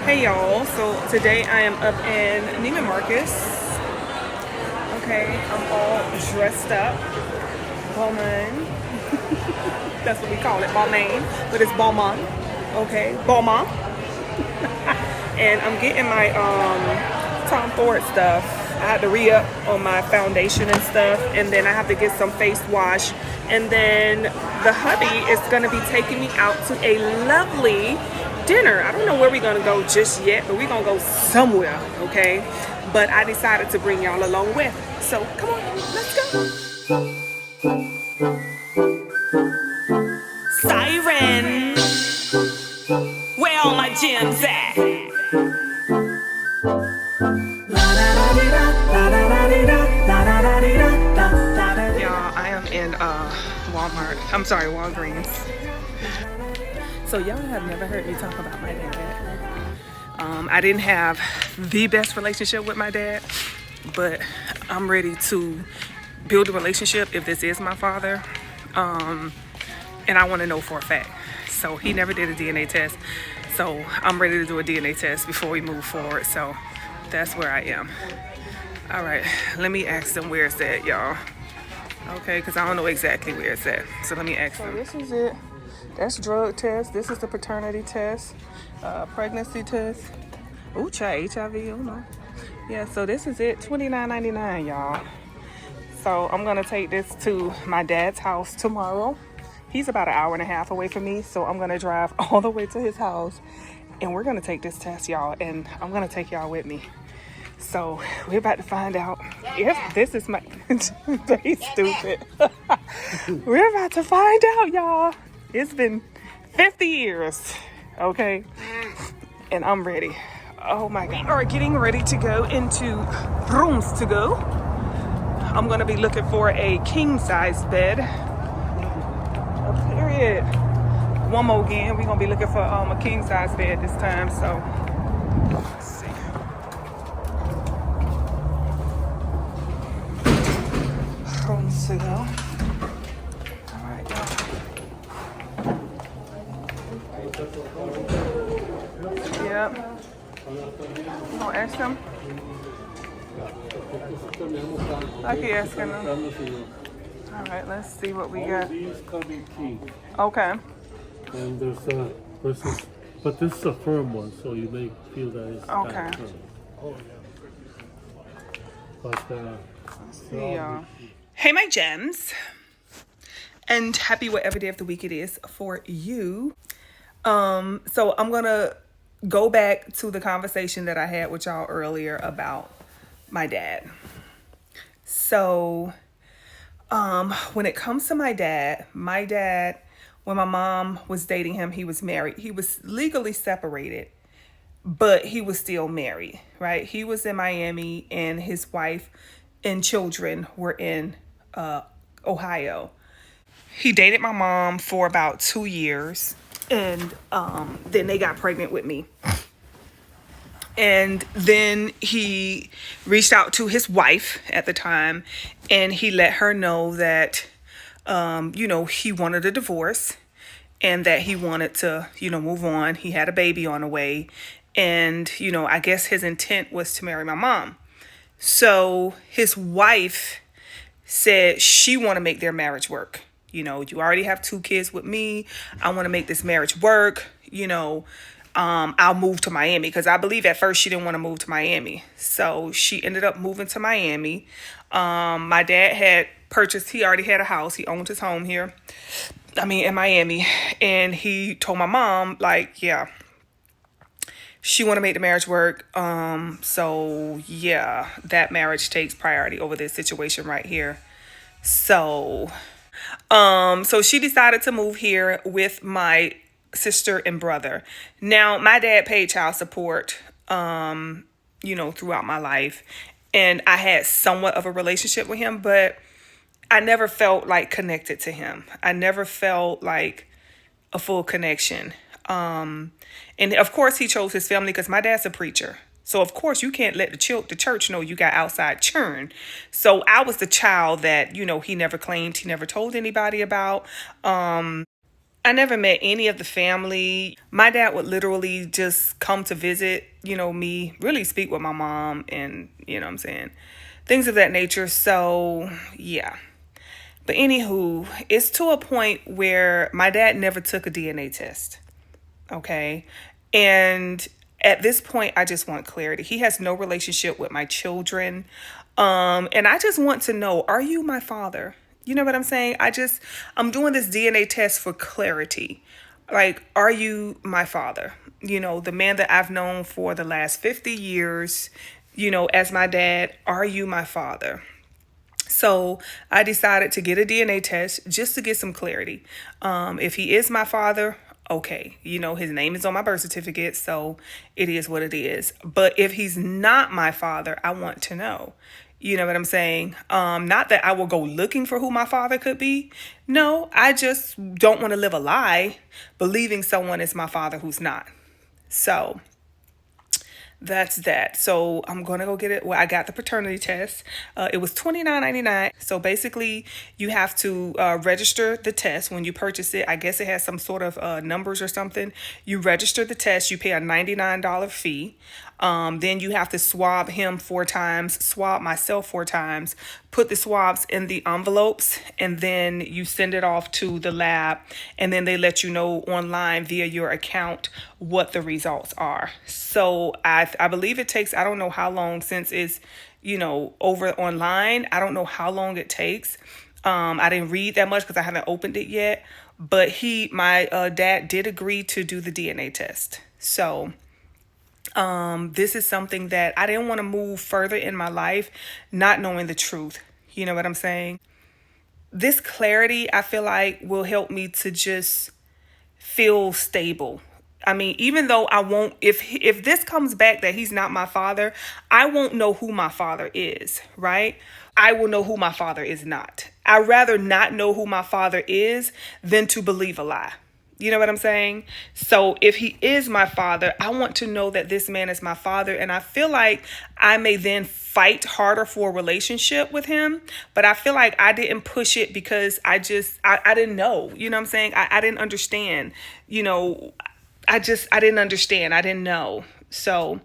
Hey y'all, so today I am up in Neiman Marcus. Okay, I'm all dressed up. Balmain. That's what we call it, Balmain. But it's Balmain. Okay, Balmain. And I'm getting my Tom Ford stuff. I had to re-up on my foundation and stuff. And then I have to get some face wash. And then the hubby is going to be taking me out to a lovely dinner. I don't know where we're going to go just yet, but we're going to go somewhere, okay? But I decided to bring y'all along with. So come on, let's go. Sighren, where all my gems at? Y'all, I am in Walmart. I'm sorry, Walgreens. So y'all have never heard me talk about my dad. I didn't have the best relationship with my dad, but I'm ready to build a relationship if this is my father. And I want to know for a fact. So he never did a DNA test. So I'm ready to do a DNA test before we move forward. So that's where I am. All right, let me ask them where it's at, y'all. Okay, because I don't know exactly where it's at. So let me ask them. So this is it. That's drug test. This is the paternity test, pregnancy test. Ooh, child, HIV, oh no. Yeah, so this is it, $29.99, y'all. So I'm gonna take this to my dad's house tomorrow. He's about an hour and a half away from me, so I'm gonna drive all the way to his house and we're gonna take this test, y'all, and I'm gonna take y'all with me. So we're about to find out if this is my, they stupid. We're about to find out, y'all. It's been 50 years, okay? And I'm ready. Oh my God. We are getting ready to go into rooms to go. I'm gonna be looking for a king size bed. A period. One more again. We're gonna be looking for a king size bed this time, so. Let's see. Rooms to go. Yep. You gonna ask them? I keep asking them. All right, let's see what we got. These come in king. Okay. And there's a versus, but this is a firm one, so you may feel that it's kind Okay. of firm. But Let's see, y'all. Hey, my gems. And happy whatever day of the week it is for you. So I'm gonna go back to the conversation that I had with y'all earlier about my dad. So when it comes to my dad, when my mom was dating him, he was married. He was legally separated, but he was still married, right? He was in Miami and his wife and children were in Ohio. He dated my mom for about 2 years, and then they got pregnant with me. And then he reached out to his wife at the time, and he let her know that, he wanted a divorce and that he wanted to, move on. He had a baby on the way. And, I guess his intent was to marry my mom. So his wife said she want to make their marriage work. You already have 2 kids with me. I want to make this marriage work. I'll move to Miami, because I believe at first she didn't want to move to Miami. So she ended up moving to Miami. My dad had purchased, he already had a house. He owned his home here. In Miami. And he told my mom, like, yeah, she want to make the marriage work. So yeah, that marriage takes priority over this situation right here. So she decided to move here with my sister and brother. Now, my dad paid child support, throughout my life. And I had somewhat of a relationship with him, but I never felt like connected to him. I never felt like a full connection. And of course he chose his family because my dad's a preacher. So of course you can't let the church know you got outside churn. So I was the child that, he never claimed, he never told anybody about. I never met any of the family. My dad would literally just come to visit, me, really speak with my mom and, what I'm saying, things of that nature. So, yeah. But anywho, it's to a point where my dad never took a DNA test. Okay. And at this point, I just want clarity. He has no relationship with my children. And I just want to know, are you my father? You know what I'm saying? I'm doing this DNA test for clarity. Like, are you my father? The man that I've known for the last 50 years, as my dad, are you my father? So I decided to get a DNA test just to get some clarity. If he is my father, okay, his name is on my birth certificate, so it is what it is. But if he's not my father, I want to know. You know what I'm saying? Not that I will go looking for who my father could be. No, I just don't want to live a lie believing someone is my father who's not. So that's that. So I'm going to go get it. Well, I got the paternity test. It was $29.99. So basically you have to register the test when you purchase it. I guess it has some sort of numbers or something. You register the test. You pay a $99 fee. Then you have to swab him 4 times, swab myself 4 times, put the swabs in the envelopes, and then you send it off to the lab. And then they let you know online via your account what the results are. So I believe it takes, I don't know how long, since it's, over online. I don't know how long it takes. I didn't read that much because I haven't opened it yet. But my dad did agree to do the DNA test. So this is something that I didn't want to move further in my life, not knowing the truth. You know what I'm saying? This clarity, I feel like, will help me to just feel stable. I mean, even though I won't, if this comes back that he's not my father, I won't know who my father is, right? I will know who my father is not. I'd rather not know who my father is than to believe a lie. You know what I'm saying? So if he is my father, I want to know that this man is my father. And I feel like I may then fight harder for a relationship with him. But I feel like I didn't push it because I didn't know. You know what I'm saying? I didn't understand. I didn't understand. I didn't know. So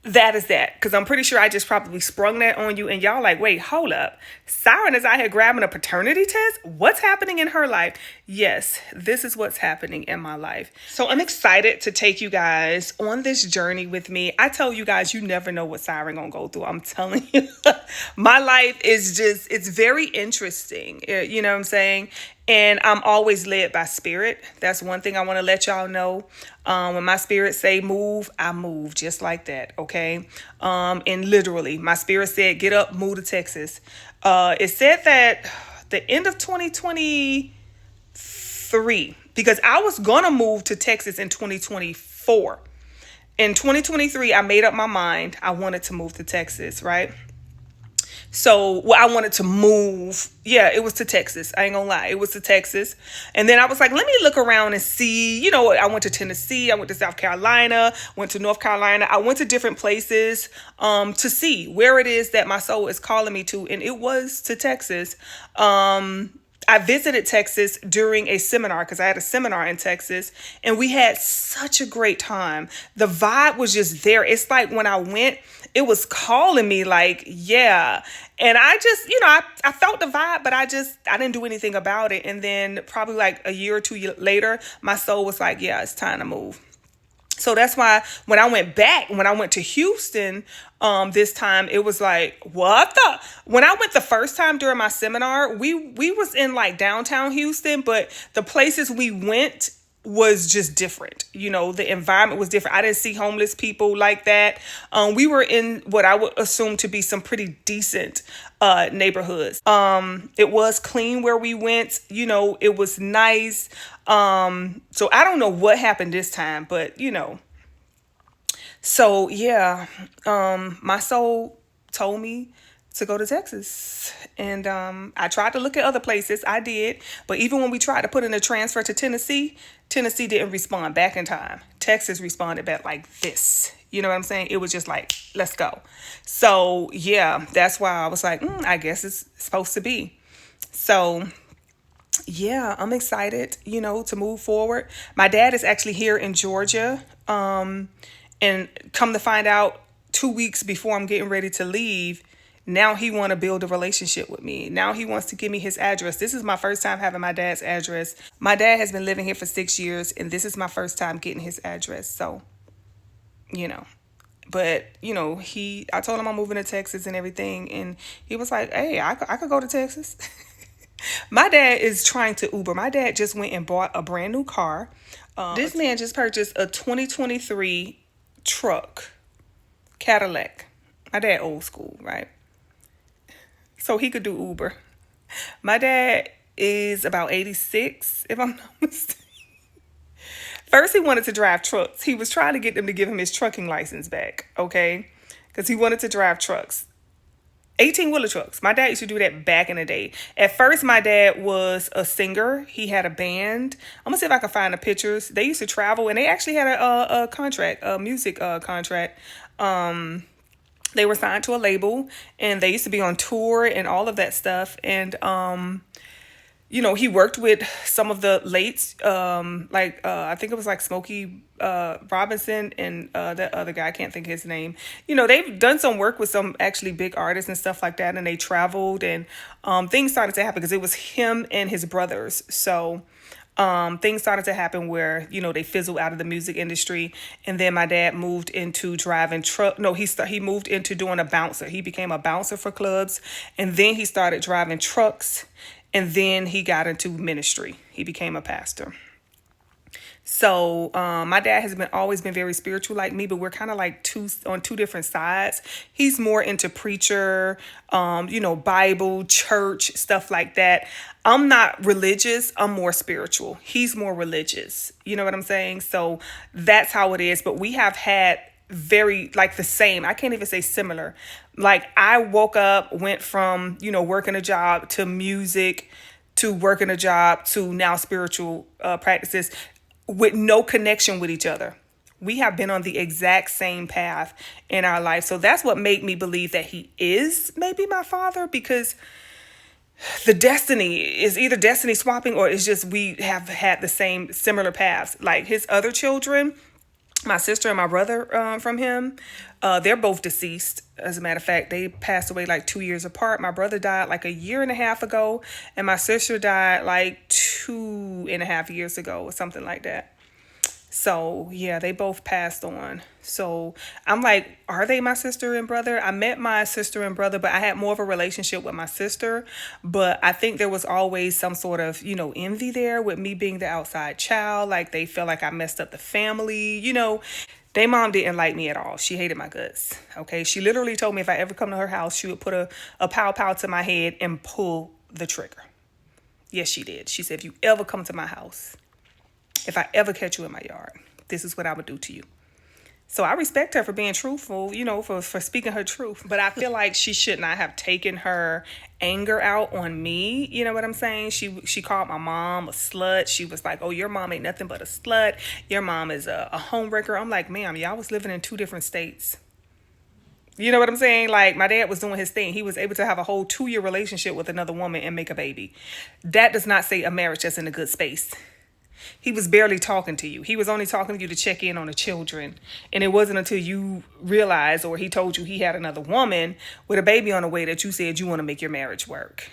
that is that. Because I'm pretty sure I just probably sprung that on you. And y'all like, wait, hold up. Sighren is out here grabbing a paternity test? What's happening in her life? Yes, this is what's happening in my life. So I'm excited to take you guys on this journey with me. I tell you guys, you never know what Sighren gonna go through. I'm telling you. My life is it's very interesting. You know what I'm saying? And I'm always led by spirit. That's one thing I want to let y'all know. When my spirit say move, I move just like that. Okay. And literally my spirit said, get up, move to Texas. It said that the end of 2023, because I was going to move to Texas in 2024. In 2023, I made up my mind. I wanted to move to Texas, right? So, I wanted to move. Yeah, it was to Texas. I ain't gonna lie. It was to Texas. And then I was like, let me look around and see. I went to Tennessee. I went to South Carolina. Went to North Carolina. I went to different places to see where it is that my soul is calling me to. And it was to Texas. I visited Texas during a seminar because I had a seminar in Texas and we had such a great time. The vibe was just there. It's like when I went, it was calling me like, yeah. And I just, I felt the vibe, but I didn't do anything about it. And then probably like a year or 2 later, my soul was like, yeah, it's time to move. So that's why when I went to Houston, this time, it was like, when I went the first time during my seminar, we was in like downtown Houston, but the places we went was just different. The environment was different. I didn't see homeless people like that. We were in what I would assume to be some pretty decent neighborhoods. It was clean where we went. It was nice. So I don't know what happened this time, but So yeah, my soul told me to go to Texas. And I tried to look at other places. I did. But even when we tried to put in a transfer to Tennessee didn't respond back in time. Texas responded back like this. You know what I'm saying? It was just like, let's go. So yeah, that's why I was like, I guess it's supposed to be. So Yeah, I'm excited, to move forward. My dad is actually here in Georgia. And come to find out 2 weeks before I'm getting ready to leave, now he want to build a relationship with me. Now he wants to give me his address. This is my first time having my dad's address. My dad has been living here for 6 years, and this is my first time getting his address. So, you know, but I told him I'm moving to Texas and everything, and he was like, "Hey, I could go to Texas." My dad is trying to Uber. My dad just went and bought a brand new car. This man just purchased a 2023 truck, Cadillac. My dad old school, right? So he could do Uber. My dad is about 86, if I'm not mistaken. First, he wanted to drive trucks. He was trying to get them to give him his trucking license back, okay? Because he wanted to drive trucks. 18-wheeler trucks. My dad used to do that back in the day. At first, my dad was a singer. He had a band. I'm going to see if I can find the pictures. They used to travel, and they actually had a contract, a music contract. They were signed to a label, and they used to be on tour and all of that stuff. And he worked with some of the lates, I think it was like Smokey Robinson and that other guy, I can't think of his name. They've done some work with some actually big artists and stuff like that, and they traveled, and things started to happen because it was him and his brothers. So things started to happen where they fizzled out of the music industry, and then my dad moved into driving truck. No, he moved into doing a bouncer. He became a bouncer for clubs, and then he started driving trucks, and then he got into ministry. He became a pastor. So my dad has always been very spiritual like me, but we're kind of like on two different sides. He's more into preacher, Bible, church, stuff like that. I'm not religious. I'm more spiritual. He's more religious. You know what I'm saying? So that's how it is. But we have had very like the same. I can't even say similar. Like I woke up, went from, working a job to music to working a job to now spiritual practices with no connection with each other. We have been on the exact same path in our life. So that's what made me believe that he is maybe my father, because the destiny is either destiny swapping or it's just we have had the same similar paths. Like his other children, my sister and my brother from him, they're both deceased. As a matter of fact, they passed away like 2 years apart. My brother died like a year and a half ago, and my sister died like 2.5 years ago or something like that. So yeah, they both passed on. So I'm like, are they my sister and brother? I met my sister and brother, but I had more of a relationship with my sister. But I think there was always some sort of, envy there with me being the outside child. Like they felt like I messed up the family, They mom didn't like me at all. She hated my guts. Okay. She literally told me if I ever come to her house, she would put a pow pow to my head and pull the trigger. Yes, she did. She said, if you ever come to my house, if I ever catch you in my yard, this is what I would do to you. So I respect her for being truthful, for speaking her truth. But I feel like she should not have taken her anger out on me. You know what I'm saying? She called my mom a slut. She was like, oh, your mom ain't nothing but a slut. Your mom is a homewrecker. I'm like, ma'am, y'all was living in 2 different states. You know what I'm saying? Like my dad was doing his thing. He was able to have a whole 2-year relationship with another woman and make a baby. That does not say a marriage that's in a good space. He was barely talking to you. He was only talking to you to check in on the children. And it wasn't until you realized or he told you he had another woman with a baby on the way that you said you want to make your marriage work,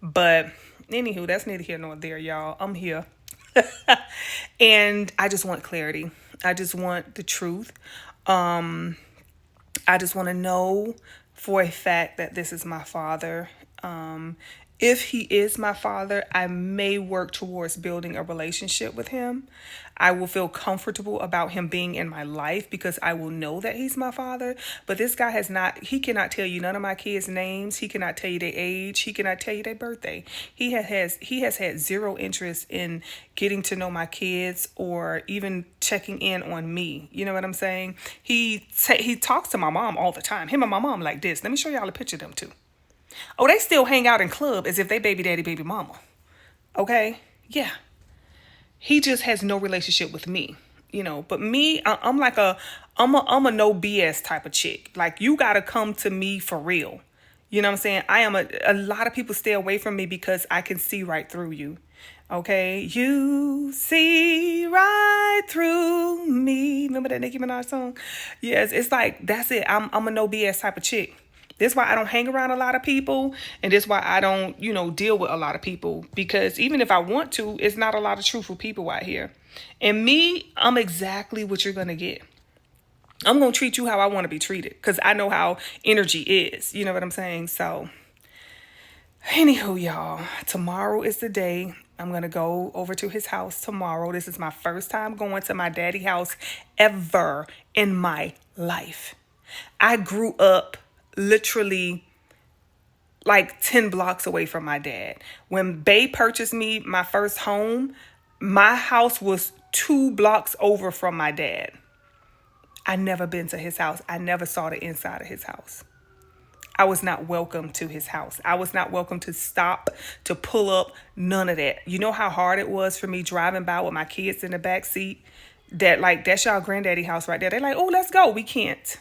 But anywho, that's neither here nor there, y'all. I'm here. And I just want clarity. I just want the truth. I just want to know for a fact that this is my father. If he is my father, I may work towards building a relationship with him. I will feel comfortable about him being in my life because I will know that he's my father. But this guy he cannot tell you none of my kids' names. He cannot tell you their age. He cannot tell you their birthday. He has had zero interest in getting to know my kids or even checking in on me. You know what I'm saying? He talks to my mom all the time. Him and my mom like this. Let me show y'all a picture of them two. Oh, they still hang out in club as if they baby daddy, baby mama. Okay? Yeah. He just has no relationship with me, But me, I'm a no BS type of chick. Like, you got to come to me for real. You know what I'm saying? A lot of people stay away from me because I can see right through you. Okay? You see right through me. Remember that Nicki Minaj song? Yes, it's like, that's it. I'm a no BS type of chick. That's why I don't hang around a lot of people. And that's why I don't, deal with a lot of people. Because even if I want to, it's not a lot of truthful people out here. And me, I'm exactly what you're going to get. I'm going to treat you how I want to be treated because I know how energy is. You know what I'm saying? So, anywho, y'all, tomorrow is the day. I'm going to go over to his house tomorrow. This is my first time going to my daddy house ever in my life. I grew up literally like 10 blocks away from my dad. When Bay purchased me my first home, my house was 2 blocks over from my dad. I never been to his house. I never saw the inside of his house. I was not welcome to his house. I was not welcome to stop, to pull up, none of that. You know how hard it was for me driving by with my kids in the back seat? That's y'all granddaddy house right there. They're like, oh, let's go. We can't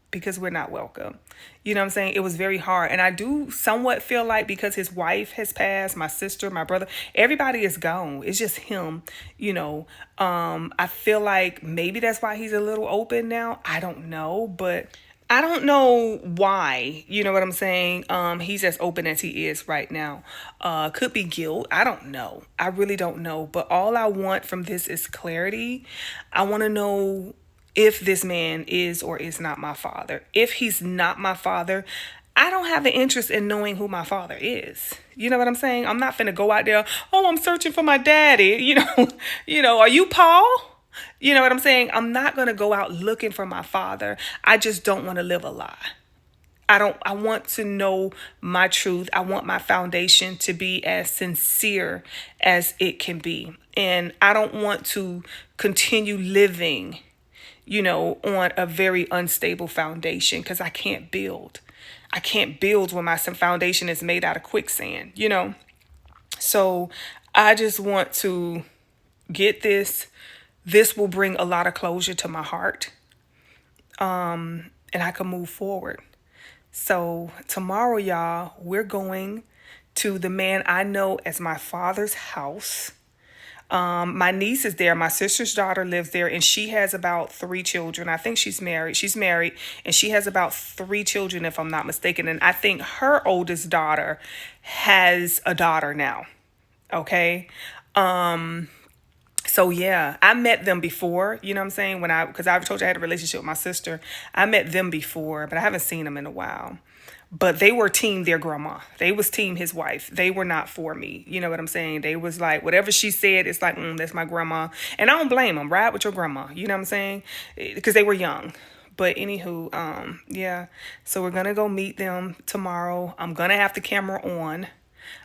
because we're not welcome. You know what I'm saying? It was very hard. And I do somewhat feel like because his wife has passed, my sister, my brother, everybody is gone. It's just him, I feel like maybe that's why he's a little open now. I don't know, but I don't know why, you know what I'm saying? He's as open as he is right now. Could be guilt. I don't know. I really don't know. But all I want from this is clarity. I want to know if this man is or is not my father. If he's not my father, I don't have an interest in knowing who my father is. You know what I'm saying? I'm not finna go out there, oh, I'm searching for my daddy. Are you Paul? You know what I'm saying? I'm not going to go out looking for my father. I just don't want to live a lie. I want to know my truth. I want my foundation to be as sincere as it can be. And I don't want to continue living, on a very unstable foundation because I can't build. I can't build when my foundation is made out of quicksand, So I just want to get this. This will bring a lot of closure to my heart. And I can move forward. So tomorrow, y'all, we're going to the man I know as my father's house. My niece is there. My sister's daughter lives there, and she has about 3 children. I think she's married. She's married, and she has about 3 children, if I'm not mistaken. And I think her oldest daughter has a daughter now. Okay. So yeah, I met them before, you know what I'm saying? Because I told you I had a relationship with my sister. I met them before, but I haven't seen them in a while. But they were team their grandma. They was team his wife. They were not for me. You know what I'm saying? They was like, whatever she said, it's like, that's my grandma. And I don't blame them. Ride with your grandma. You know what I'm saying? Because they were young. But anywho, yeah. So we're going to go meet them tomorrow. I'm going to have the camera on.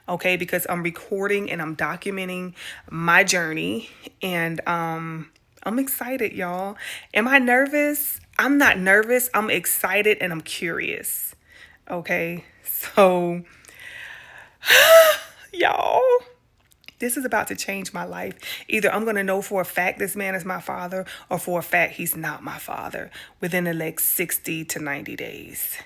Okay, because I'm recording and I'm documenting my journey. And I'm excited, y'all. Am I nervous? I'm not nervous. I'm excited and I'm curious. Okay, so y'all, this is about to change my life. Either I'm going to know for a fact this man is my father or for a fact he's not my father within the next 60 to 90 days.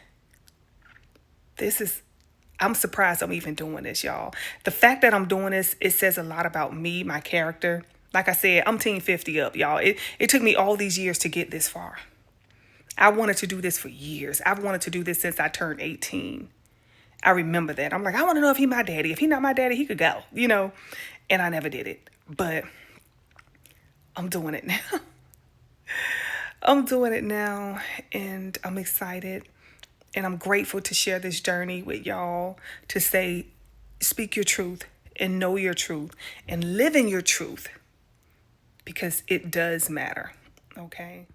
I'm surprised I'm even doing this, y'all. The fact that I'm doing this, it says a lot about me, my character. Like I said, I'm Team 50 up, y'all. It took me all these years to get this far. I wanted to do this for years. I've wanted to do this since I turned 18. I remember that. I'm like, I want to know if he my daddy. If he not my daddy, he could go, And I never did it. But I'm doing it now. I'm doing it now. And I'm excited. And I'm grateful to share this journey with y'all. To say, speak your truth. And know your truth. And live in your truth. Because it does matter. Okay?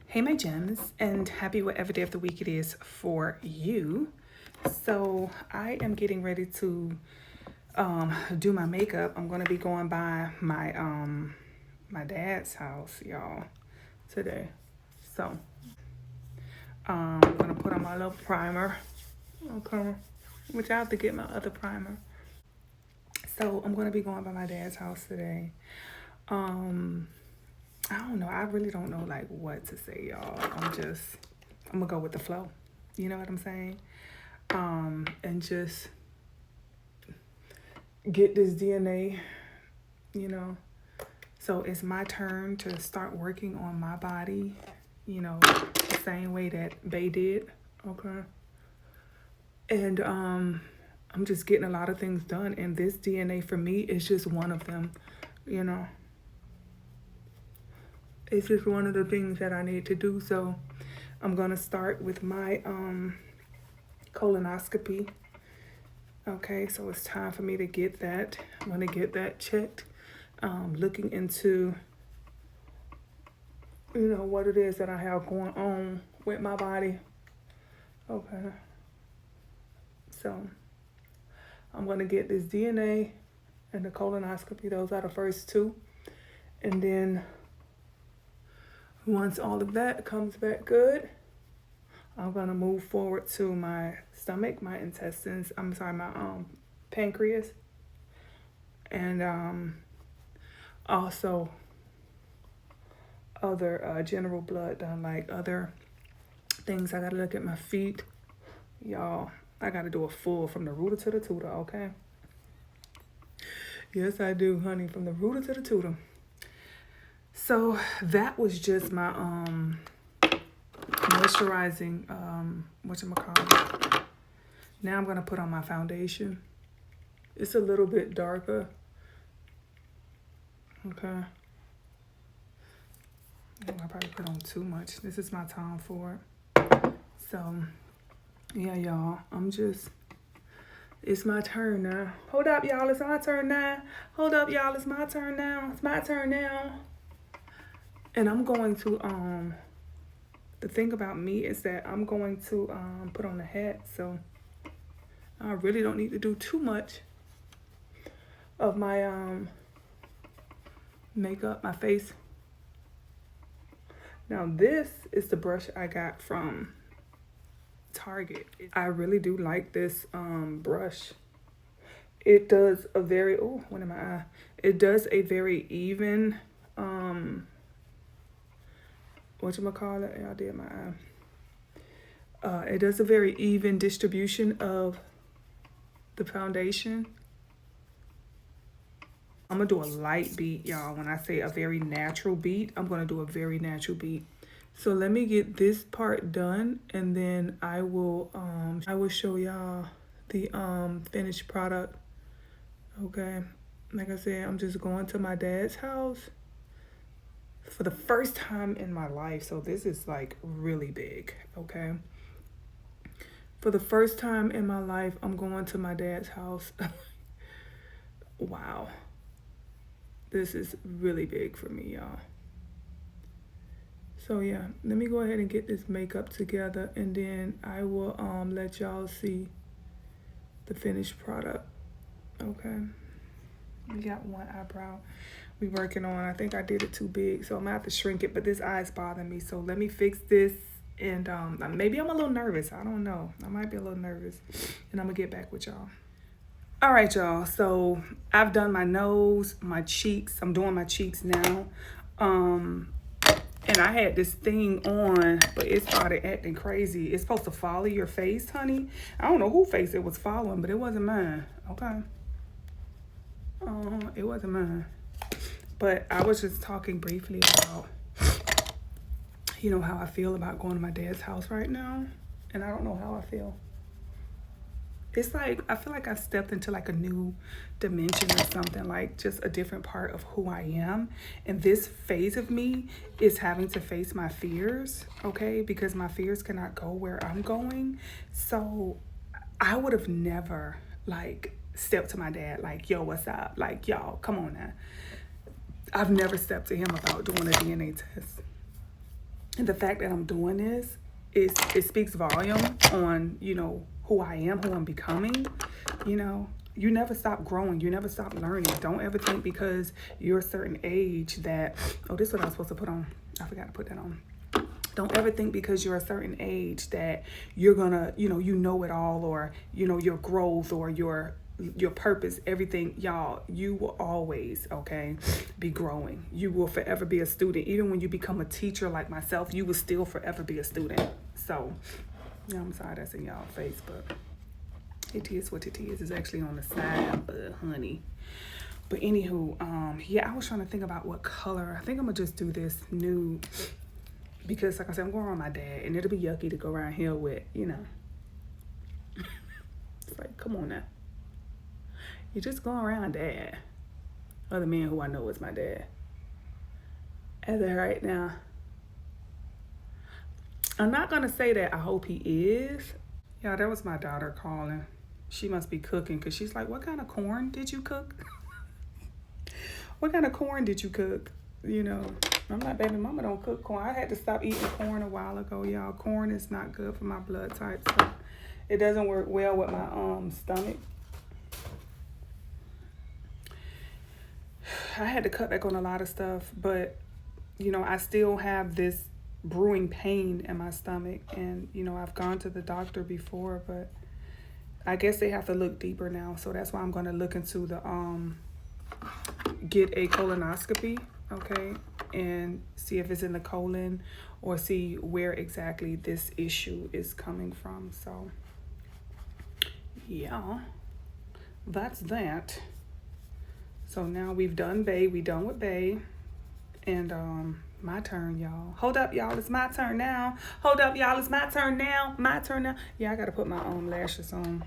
Hey, my gems, and happy whatever day of the week it is for you. So I am getting ready to do my makeup. I'm going to be going by my my dad's house, y'all, today. So I'm going to put on my little primer. Okay. Which I have to get my other primer. So I'm going to be going by my dad's house today. I don't know. I really don't know what to say, y'all. I'm gonna go with the flow. You know what I'm saying? and just get this DNA, you know. So it's my turn to start working on my body, you know, the same way that they did, okay? And I'm just getting a lot of things done, and this DNA for me is just one of them, you know. It's just one of the things that I need to do. So I'm gonna start with my colonoscopy. Okay, so it's time for me to get that. I'm gonna get that checked. Looking into, you know, what it is that I have going on with my body. Okay. So I'm gonna get this DNA and the colonoscopy. Those are the first two. And then once all of that comes back good, I'm gonna move forward to my stomach, my intestines, my pancreas, and also other general blood done, like other things. I gotta look at my feet. Y'all, I gotta do a full from the rooter to the tutor, okay? Yes, I do, honey, from the rooter to the tutor. So that was just my moisturizing, whatchamacallit. Now I'm gonna put on my foundation. It's a little bit darker. Okay. I probably put on too much. This is my time for it. So, yeah, y'all. It's my turn now. Hold up, y'all. It's my turn now. Hold up, y'all. It's my turn now. It's my turn now. And I'm going to, the thing about me is that I'm going to put on a hat. So, I really don't need to do too much of my makeup, my face. Now, this is the brush I got from Target. I really do like this brush. It does a very, it does a very even, whatchamacallit, I did my eye. It does a very even distribution of the foundation. I'm gonna do a light beat, y'all. When I say a very natural beat, I'm gonna do a very natural beat. So let me get this part done, and then I will show y'all the finished product. Okay, like I said, I'm just going to my dad's house for the first time in my life. So this is like really big, okay? For the first time in my life, I'm going to my dad's house. Wow. This is really big for me, y'all. So yeah, let me go ahead and get this makeup together, and then I will let y'all see the finished product. Okay. We got one eyebrow we working on. I think I did it too big, so I'm gonna have to shrink it, but this eye's bothering me. So let me fix this, and maybe I'm a little nervous. I don't know. I might be a little nervous, and I'm gonna get back with y'all. All right, y'all. So I've done my nose, my cheeks. I'm doing my cheeks now. And I had this thing on, but it started acting crazy. It's supposed to follow your face, honey. I don't know whose face it was following, but it wasn't mine. Okay. It wasn't mine. But I was just talking briefly about, you know, how I feel about going to my dad's house right now. And I don't know how I feel. It's like, I feel like I've stepped into like a new dimension or something, like just a different part of who I am. And this phase of me is having to face my fears, okay? Because my fears cannot go where I'm going. So I would have never like stepped to my dad like, yo, what's up? Like, y'all, come on now. I've never stepped to him about doing a DNA test. And the fact that I'm doing this, it speaks volume on, you know, who I am, who I'm becoming. You know, you never stop growing. You never stop learning. Don't ever think because you're a certain age that, oh, this is what I was supposed to put on. I forgot to put that on. Don't ever think because you're a certain age that you're gonna, you know it all, or, you know, your growth or your purpose, everything. Y'all, you will always, okay, be growing. You will forever be a student. Even when you become a teacher like myself, you will still forever be a student. So, yeah, I'm sorry that's in y'all face, but It is what it is. It's actually on the side, honey. But anywho, yeah, I was trying to think about what color. I think I'm gonna just do this nude because, like I said, I'm going around my dad, and it'll be yucky to go around here with, you know. It's like, come on now. You're just going around dad. Other man who I know is my dad. As of right now, I'm not gonna say that I hope he is. Yeah, that was my daughter calling. She must be cooking because she's like, what kind of corn did you cook? What kind of corn did you cook? You know, I'm like, baby, mama don't cook corn. I had to stop eating corn a while ago, y'all. Corn is not good for my blood type, so it doesn't work well with my stomach. I had to cut back on a lot of stuff, but, you know, I still have this brewing pain in my stomach, and, you know, I've gone to the doctor before, but I guess they have to look deeper now, so that's why I'm going to look into the get a colonoscopy, okay, and see if it's in the colon or see where exactly this issue is coming from. So yeah, that's that. So now we've done Bay, we done with Bay, and my turn, y'all. Hold up, y'all, it's my turn now. Hold up, y'all, it's my turn now. My turn now. Yeah, I gotta put my own lashes on.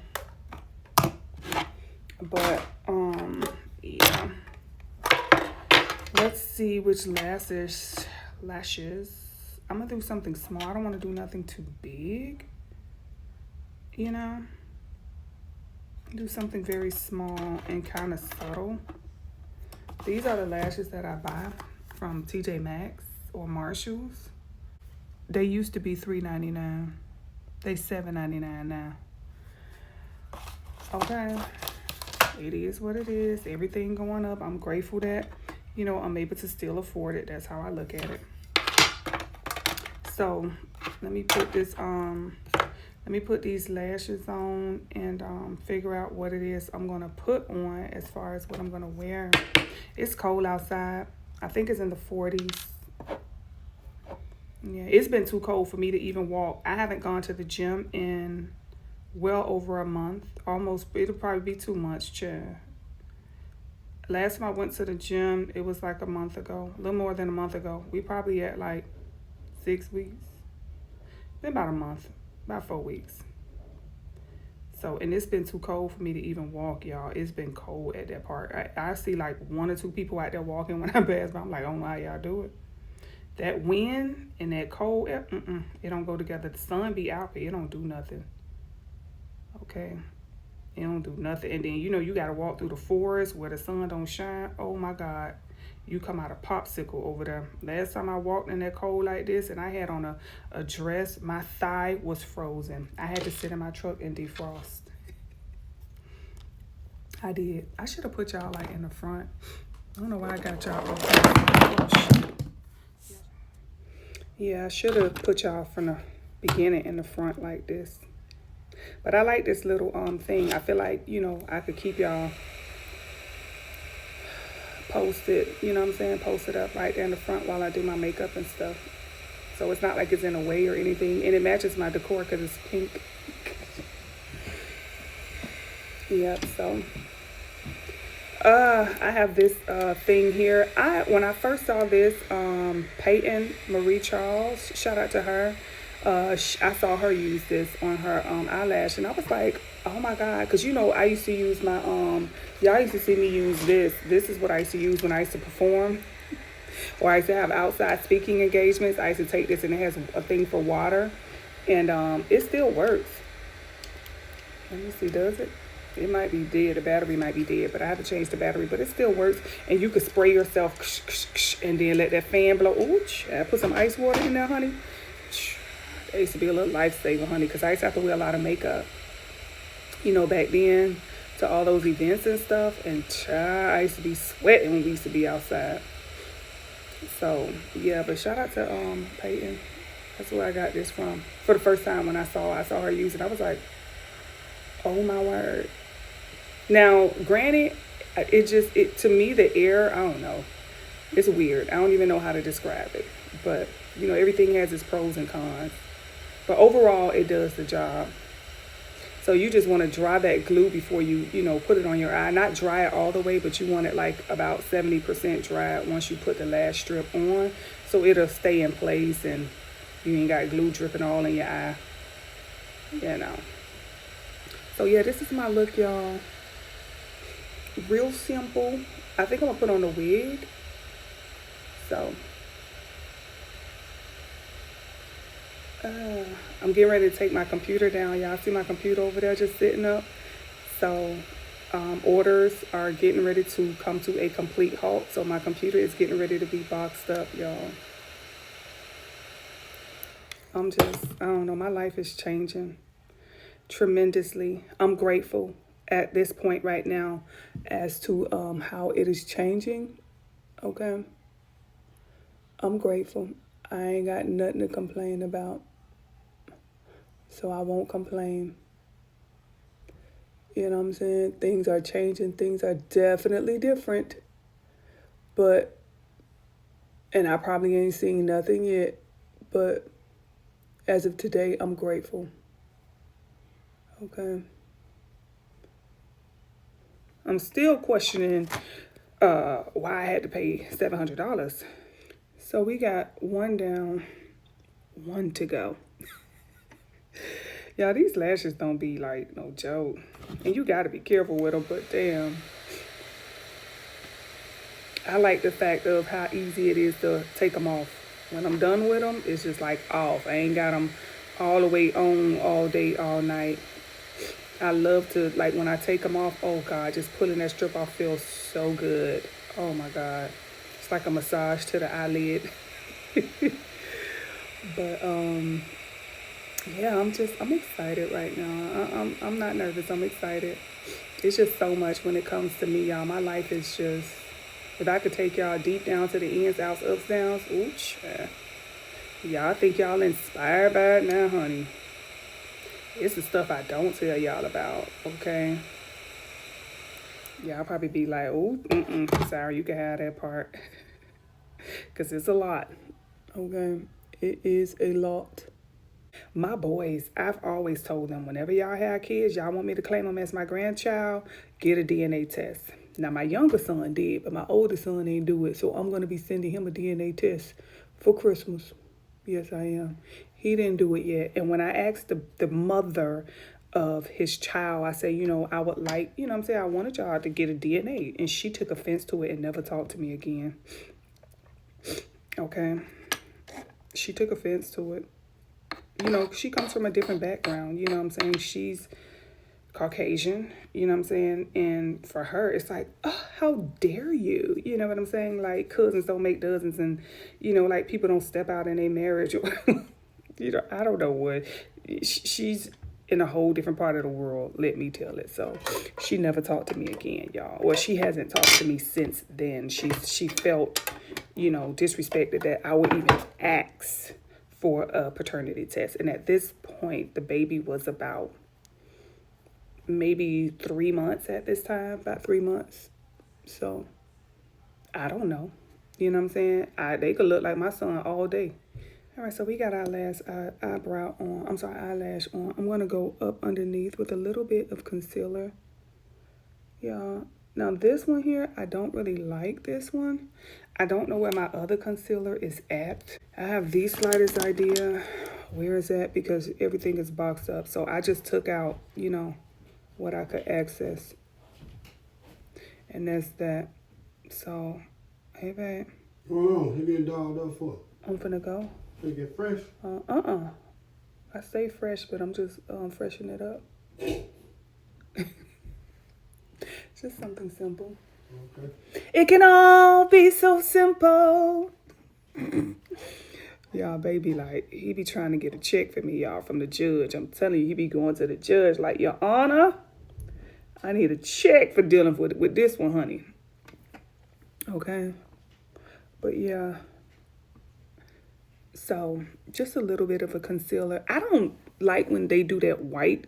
But yeah. Let's see which lashes. I'm gonna do something small. I don't want to do nothing too big. You know, do something very small and kind of subtle. These are the lashes that I buy from TJ Maxx or Marshall's. They used to be $3.99. They $7.99 now. Okay, it is what it is. Everything going up. I'm grateful that, you know, I'm able to still afford it. That's how I look at it. So let me put this let me put these lashes on and figure out what it is I'm gonna put on as far as what I'm gonna wear. It's cold outside. I think it's in the 40s. Yeah, it's been too cold for me to even walk. I haven't gone to the gym in well over a month. Almost, it'll probably be 2 months, child. Last time I went to the gym, it was like a month ago, a little more than a month ago. We probably at like 6 weeks. Been about a month, about 4 weeks. So, and it's been too cold for me to even walk, y'all. It's been cold at that part. I see like 1 or 2 people out there walking when I pass by. I'm like, I don't know how y'all do it. That wind and that cold air, it don't go together. The sun be out, but it don't do nothing. Okay. It don't do nothing. And then, you know, you got to walk through the forest where the sun don't shine. Oh, my God. You come out a popsicle over there. Last time I walked in that cold like this and I had on a dress, my thigh was frozen. I had to sit in my truck and defrost. I did. I should have put y'all like in the front. I don't know why I got y'all over there. Yeah, I should have put y'all from the beginning in the front like this. But I like this little thing. I feel like, you know, I could keep y'all posted, you know what I'm saying? Posted up right there in the front while I do my makeup and stuff. So it's not like it's in a way or anything. And it matches my decor because it's pink. Yep, so I have this thing here. When I first saw this, Peyton Marie Charles, shout out to her. I saw her use this on her eyelash, and I was like, oh my God, because you know I used to use my y'all used to see me use this. This is what I used to use when I used to perform, or I used to have outside speaking engagements. I used to take this, and it has a thing for water, and it still works. Let me see, does it? It might be dead. The battery might be dead, but I have to change the battery. But it still works, and you could spray yourself, and then let that fan blow. Ooh, I put some ice water in there, honey. It used to be a little lifesaver, honey, because I used to have to wear a lot of makeup, you know, back then to all those events and stuff. And I used to be sweating when we used to be outside. So, yeah, but shout out to Peyton. That's where I got this from. For the first time when I saw her use it, I was like, oh, my word. Now, granted, to me, the air, I don't know. It's weird. I don't even know how to describe it. But, you know, everything has its pros and cons. But overall, it does the job. So you just want to dry that glue before you, put it on your eye. Not dry it all the way, but you want it like about 70% dried once you put the last strip on. So it'll stay in place and you ain't got glue dripping all in your eye. So yeah, this is my look, y'all. Real simple. I think I'm going to put on a wig. So I'm getting ready to take my computer down. Y'all see my computer over there just sitting up? So orders are getting ready to come to a complete halt. So my computer is getting ready to be boxed up, y'all. I don't know, my life is changing tremendously. I'm grateful at this point right now as to how it is changing. Okay. I'm grateful. I ain't got nothing to complain about. So I won't complain. You know what I'm saying? Things are changing. Things are definitely different. And I probably ain't seen nothing yet. But as of today, I'm grateful. Okay. I'm still questioning why I had to pay $700. So we got one down, one to go. Y'all, these lashes don't be like no joke. And you got to be careful with them, but damn. I like the fact of how easy it is to take them off. When I'm done with them, it's just like off. I ain't got them all the way on all day, all night. I love to, like when I take them off, oh God, just pulling that strip off feels so good. Oh my God. It's like a massage to the eyelid. But yeah, I'm excited right now. I'm not nervous. I'm excited. It's just so much when it comes to me, y'all. My life is just, if I could take y'all deep down to the ins, outs, ups, downs, ooch. Y'all think y'all inspired by it now, honey. It's the stuff I don't tell y'all about, okay? Y'all probably be like, oh, sorry, you can have that part. Because it's a lot, okay? It is a lot. My boys, I've always told them, whenever y'all have kids, y'all want me to claim them as my grandchild, get a DNA test. Now, my younger son did, but my older son ain't do it. So I'm going to be sending him a DNA test for Christmas. Yes, I am. He didn't do it yet. And when I asked the mother of his child, I said, I would like, I wanted y'all to get a DNA. And she took offense to it and never talked to me again. Okay. She took offense to it. She comes from a different background. She's Caucasian, and for her it's like, oh, how dare you, you know what I'm saying, like cousins don't make dozens, and like people don't step out in a marriage or I don't know what, she's in a whole different part of the world, let me tell it. So she never talked to me again, y'all, or she hasn't talked to me since then. She felt disrespected that I would even ask for a paternity test. And at this point, the baby was about maybe 3 months at this time, about 3 months. So I don't know. You know what I'm saying? They could look like my son all day. All right, so we got our last eyelash on. I'm going to go up underneath with a little bit of concealer. Y'all. Now this one here, I don't really like this one. I don't know where my other concealer is at. I have the slightest idea where is that, because everything is boxed up. So I just took out, what I could access. And that's that. So, hey babe. Oh, you getting dolled up for? I'm finna go. You get fresh? I stay fresh, but I'm just freshening it up. Just something simple. Okay. It can all be so simple. Y'all, baby, like, he be trying to get a check for me, y'all, from the judge. I'm telling you, he be going to the judge like, Your Honor, I need a check for dealing with this one, honey. Okay? But, yeah. So, just a little bit of a concealer. I don't like when they do that white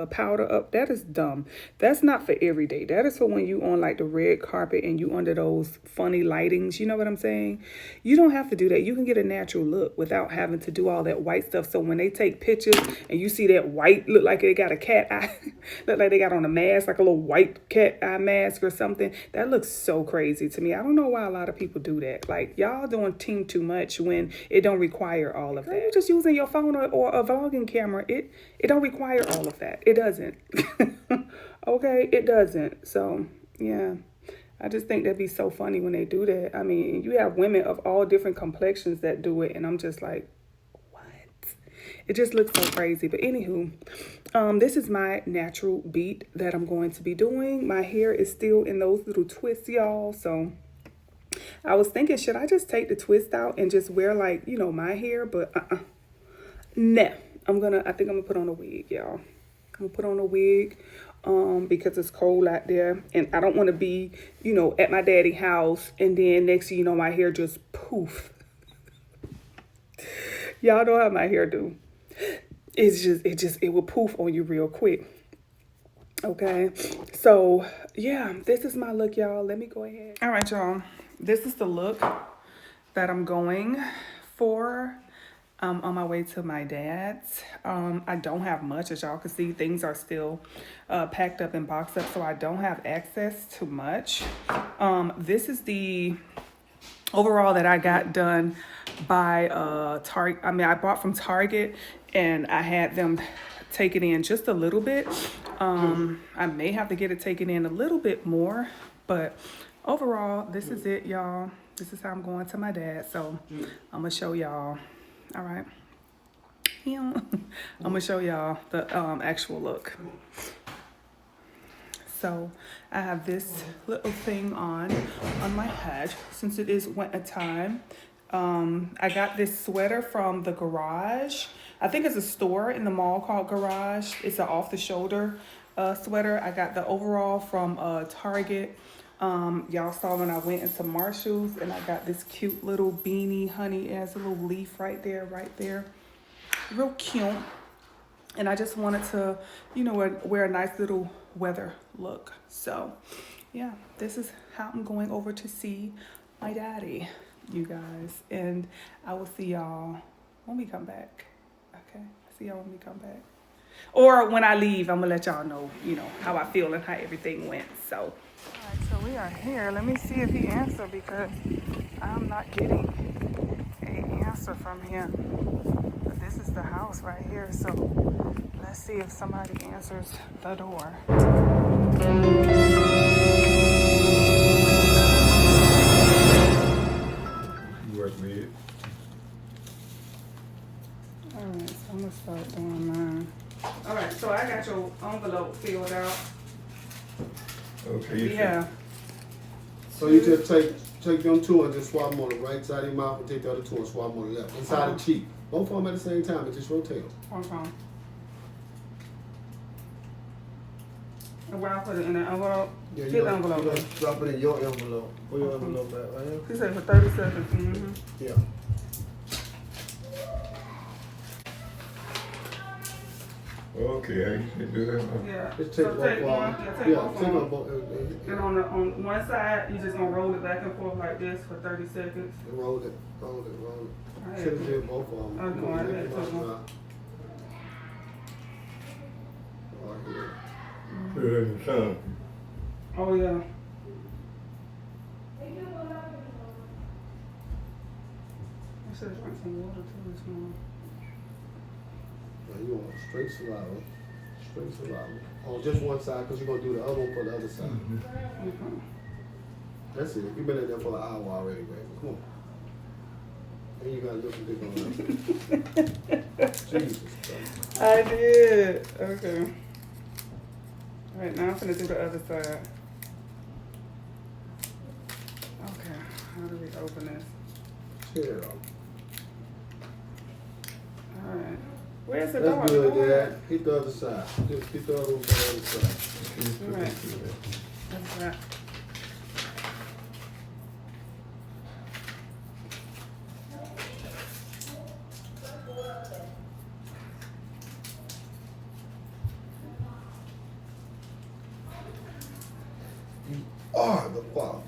powder up. That is dumb. That's not for every day. That is for when you on like the red carpet and you under those funny lightings. You know what I'm saying? You don't have to do that. You can get a natural look without having to do all that white stuff. So when they take pictures and you see that white, look like they got a cat eye, look like they got on a mask, like a little white cat eye mask or something. That looks so crazy to me. I don't know why a lot of people do that. Like, y'all doing team too much when it don't require all of that. You're just using your phone or a vlogging camera. It don't require all of that. It doesn't. Okay, it doesn't. So yeah, I just think that'd be so funny when they do that. I mean, you have women of all different complexions that do it, and I'm just like, what? It just looks so crazy. But anywho, this is my natural beat that I'm going to be doing. My hair is still in those little twists, y'all. So I was thinking, should I just take the twist out and just wear like, you know, my hair? But no, I think I'm gonna put on a wig, y'all. I'm gonna put on a wig because it's cold out there, and I don't want to be, you know, at my daddy's house and then next thing you know my hair just poof. Y'all know how my hair do. It will poof on you real quick. Okay, so yeah, this is my look, y'all. Let me go ahead. All right, y'all, this is the look that I'm going for. On my way to my dad's. I don't have much, as y'all can see. Things are still packed up and boxed up, so I don't have access to much. This is the overall that I got done by Target. I mean, I bought from Target, and I had them take it in just a little bit. I may have to get it taken in a little bit more, but overall, this is it, y'all. This is how I'm going to my dad, so I'm gonna show y'all. All right, I'm gonna show y'all the actual look. So I have this little thing on my head since it is winter time. I got this sweater from the Garage. I think it's a store in the mall called Garage. It's an off-the-shoulder sweater. I got the overall from Target. Y'all saw when I went into Marshall's, and I got this cute little beanie, honey. It has a little leaf right there. Real cute. And I just wanted to, you know, wear a nice little weather look. So yeah, this is how I'm going over to see my daddy, you guys. And I will see y'all when we come back. Okay, see y'all when we come back. Or when I leave, I'm gonna let y'all know, you know, how I feel and how everything went. So, all right, so we are here. Let me see if he answered, because I'm not getting an answer from him. But this is the house right here. So let's see if somebody answers the door. Work me. All right, so I'm gonna start doing mine. All right, so I got your envelope filled out. Okay. Yeah. So you just take them two and just swap them on the right side of your mouth, and take the other two and swap them on the left. Inside the cheek. Both of them at the same time, and just rotate them. Okay. And where I put it in the envelope? Yeah, Get you the envelope. gonna drop it in your envelope. Put your envelope back right here. He said for 30 seconds. Mm-hmm. Yeah. Okay, I can do that. Yeah. Just take So both take of one. them. Yeah, take Yeah, both take of them them. both. And on one side, you just gonna roll it back and forth like this for 30 seconds. Roll it. I Should have had did both of them. I know, I had to. Right here. Put it in the sun. Oh yeah. I should have drank some water too this morning. Now you want straight saliva. Straight saliva. On just one side, because you're going to do the other one for the other side. Okay. That's it. You've been in there for an hour already, baby. Come on. And you got to lift the dick on that. Jesus Christ. I did. Okay. All right, now I'm gonna do the other side. Okay, how do we open this? Here. All right. Where's the That's door? good, Dad. Hit the other side. Just hit the other one on the other side. All right. That's that. are the Father.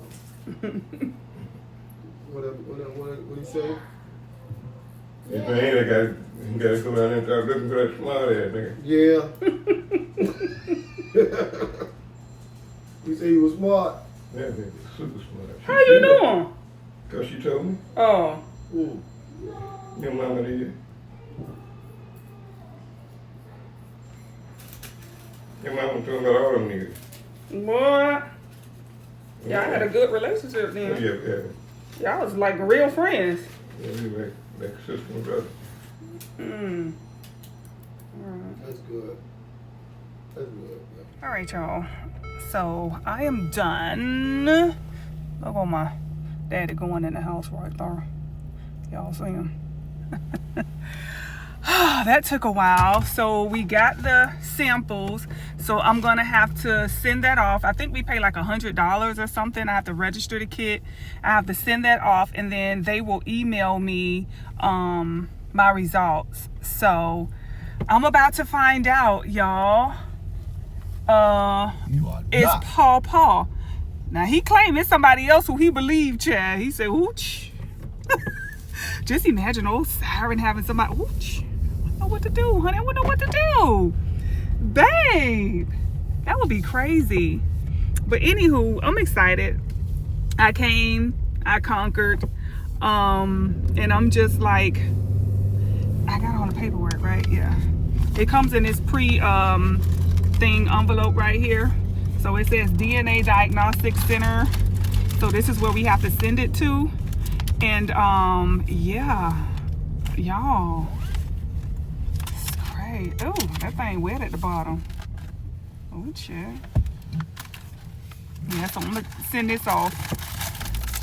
What he say? If I ain't, I gotta go down there and start looking for that smart ass nigga. Yeah. You say he was smart? That nigga super smart. How you doing? Cause she told me. Oh. Your mama did. Your mama told me about all them niggas. What? Y'all had a good relationship Yeah, then. yeah. Y'all was like real friends. Yeah, we like sister and brother. Mm. That's good. That's good. All right, y'all. So I am done. Look at my daddy going in the house right there. Y'all see him? That took a while. So we got the samples. So I'm gonna have to send that off. I think we pay like $100 or something. I have to register the kit. I have to send that off, and then they will email me my results. So I'm about to find out, y'all. It's Paul. Now he claimed it's somebody else who he believed, Chad. He said, "Ooch." Just imagine old Sighren having somebody. Ooch. I don't know what to do, honey. I don't know what to do, babe. That would be crazy. But anywho, I'm excited. I came, I conquered, and I'm just like, I got all the paperwork, right? Yeah. It comes in this thing envelope right here. So it says DNA Diagnostic Center. So this is where we have to send it to. And yeah, y'all, it's great. Oh, that thing wet at the bottom. Oh shit. Yeah, so I'm gonna send this off.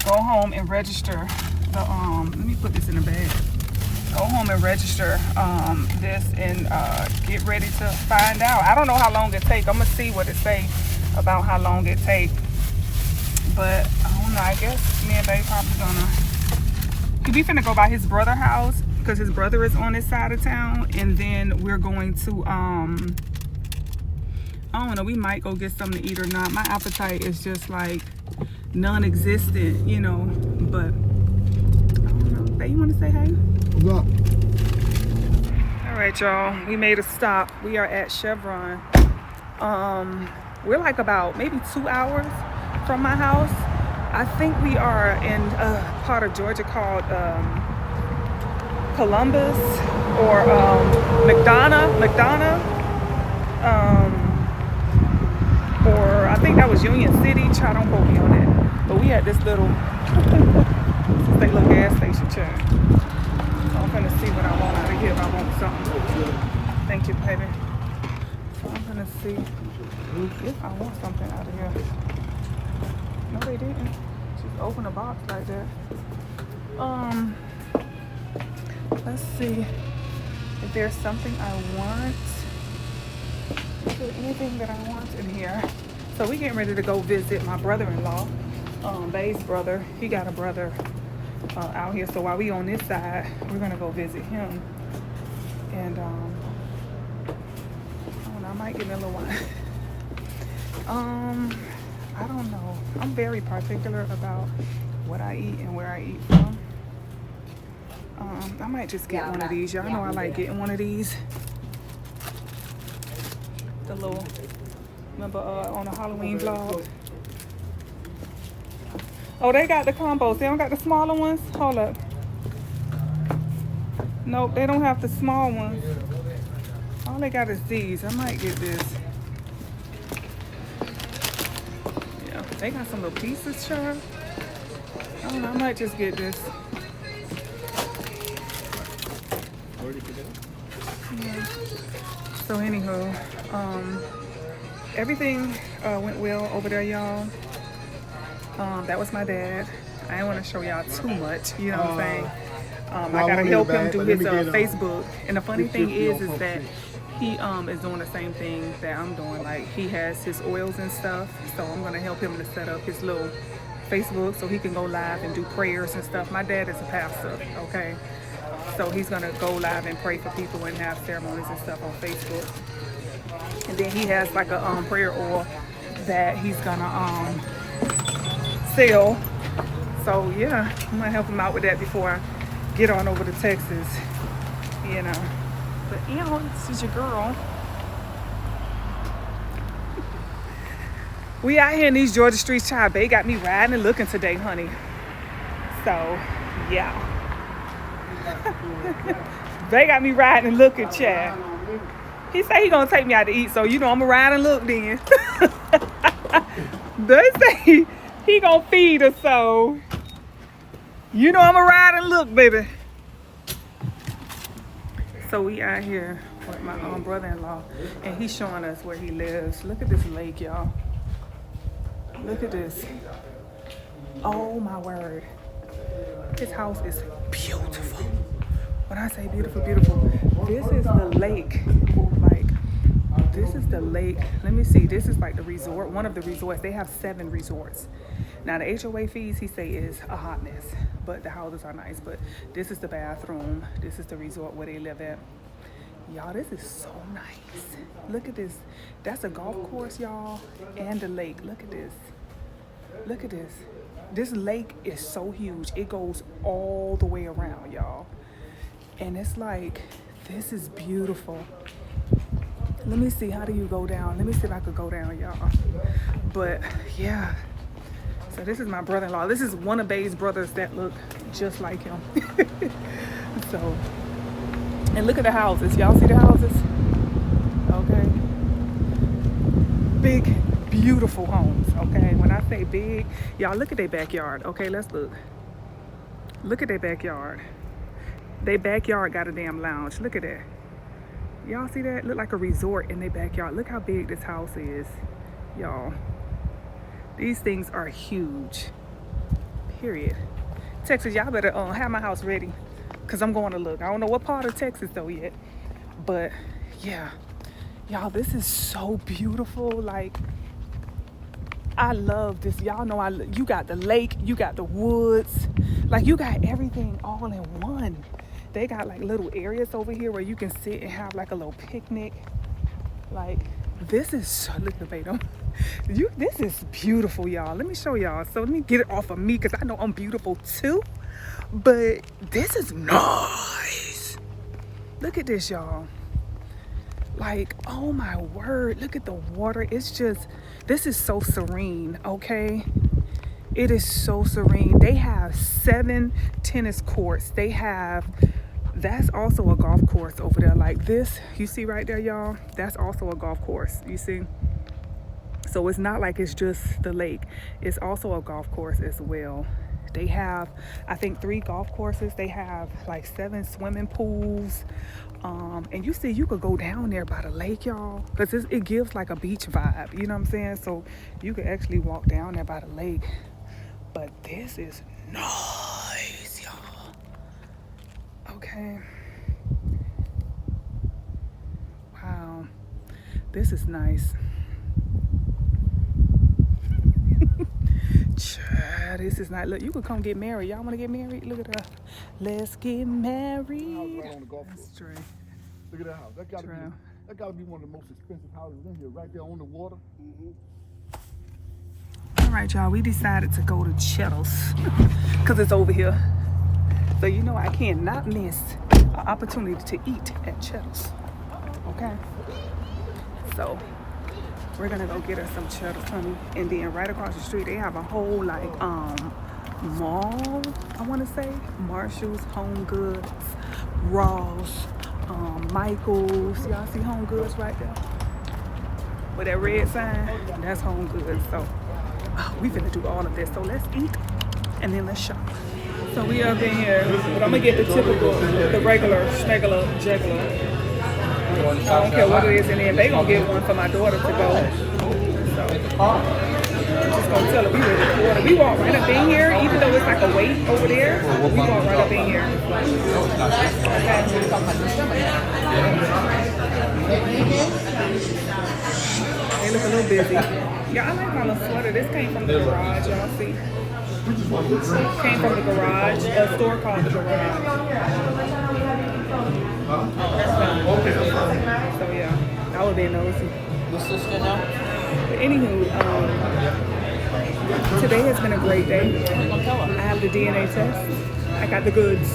Go home and register the let me put this in the bag. Go home and register this and get ready to find out. I don't know how long it takes. I'm gonna see what it say about how long it takes. But I don't know. I guess me and babe probably gonna. We finna go by his brother's house because his brother is on this side of town, and then we're going to I don't know. We might go get something to eat or not. My appetite is just like non-existent, you know. But I don't know. Babe, you want to say hey? Yeah. All right, y'all. We made a stop. We are at Chevron. We're like about maybe 2 hours from my house. I think we are in a part of Georgia called Columbus or McDonough. Or I think that was Union City. Child, don't quote me on that. But we had this little gas station chair. So I'm gonna see what I want out of here if I want something. Thank you, baby. So I'm gonna see if I want something out of here. No, they didn't. Just open a box like that. Let's see if there's something I want. Is there anything that I want in here? So we getting ready to go visit my brother-in-law, Bae's brother. He got a brother out here. So while we on this side, we're gonna go visit him. And I don't know, I might get me a little wine. I don't know. I'm very particular about what I eat and where I eat from. I might just get one of these. Y'all know I like getting one of these. The little, remember on the Halloween vlog? Oh, they got the combos. They don't got the smaller ones? Hold up. Nope, they don't have the small ones. All they got is these. I might get this. Yeah, they got some little pieces, child. I don't know, I might just get this. Yeah. So anywho, everything went well over there, y'all. That was my dad. I didn't want to show y'all too much, you know what I'm saying? I gotta help him do his Facebook. And the funny thing is that he is doing the same thing that I'm doing. Like, he has his oils and stuff, so I'm gonna help him to set up his little Facebook so he can go live and do prayers and stuff. My dad is a pastor, okay? So he's gonna go live and pray for people and have ceremonies and stuff on Facebook. And then he has like a prayer oil that he's gonna sale. So yeah, I'm gonna help him out with that before I get on over to Texas, you know. But you know, this is your girl. We out here in these Georgia streets, child. They got me riding and looking today, honey. So yeah. They got me riding and looking, child. He said he gonna take me out to eat, so you know I'm gonna ride and look then. They say he gonna feed us, so you know I'm gonna ride and look, baby. So we out here with my brother-in-law, and he's showing us where he lives. Look at this lake, y'all. Look at this. Oh my word. His house is beautiful. When I say beautiful, beautiful, this is the lake. Like, this is the lake. Let me see. This is like the resort, one of the resorts. They have 7 resorts. Now the HOA fees, he say, is a hot mess, but the houses are nice. But this is the bathroom. This is the resort where they live at. Y'all, this is so nice. Look at this. That's a golf course, y'all, and the lake. Look at this. Look at this. This lake is so huge. It goes all the way around, y'all. And it's like, this is beautiful. Let me see, how do you go down? Let me see if I could go down, y'all. But yeah. So this is my brother-in-law. This is one of Bae's brothers that look just like him. So, and look at the houses. Y'all see the houses? Okay. Big, beautiful homes, okay? When I say big, y'all look at their backyard. Okay, let's look. Look at their backyard. Their backyard got a damn lounge. Look at that. Y'all see that? Look like a resort in their backyard. Look how big this house is, y'all. These things are huge. Period. Texas, y'all better have my house ready, because I'm going to look. I don't know what part of Texas though yet, but yeah. Y'all, this is so beautiful. Like, I love this. Y'all know you got the lake, you got the woods, like you got everything all in one. They got like little areas over here where you can sit and have like a little picnic. Like, this is so, look at Bae. This is beautiful, y'all. Let me show y'all. So let me get it off of me, because I know I'm beautiful too. But this is nice. Look at this, y'all. Like, oh my word, look at the water. It's just, this is so serene, okay? It is so serene. They have 7 tennis courts. They have, that's also a golf course over there. Like this, you see right there, y'all? That's also a golf course, you see? So it's not like it's just the lake. It's also a golf course as well. They have, I think, 3 golf courses. They have like 7 swimming pools. And you see, you could go down there by the lake, y'all, because it gives like a beach vibe. You know what I'm saying? So you could actually walk down there by the lake. But this is nice, y'all. Okay. Wow. This is nice. This is not, look, you could come get married. Y'all want to get married? Look at that. Let's get married. Right on the golf course. That's true. Look at that house. That gotta be one of the most expensive houses in here, right there on the water. All right, y'all, we decided to go to Cheddar's because it's over here. So you know I cannot miss an opportunity to eat at Cheddar's. Okay? So we're gonna go get us some Cheddar, honey. And then right across the street, they have a whole like mall, I wanna say. Marshall's, Home Goods, Ross, Michael's. Y'all see Home Goods right there? With that red sign, that's Home Goods. So we finna do all of this. So let's eat and then let's shop. So we up in here, but I'm gonna get the typical, the regular, schmegular, jugular. I don't care what it is in there. They gonna get one for my daughter to go. So I'm just gonna tell her we ready to order. We walk right up in here, even though it's like a wait over there. We walk right up in here. They look a little busy. Yeah, I like my little sweater. This came from the garage, y'all see. Came from the garage, a store called the Garage. So yeah, I would be nosy. Your sister now? But anywho, Today has been a great day. I have the DNA test. I got the goods.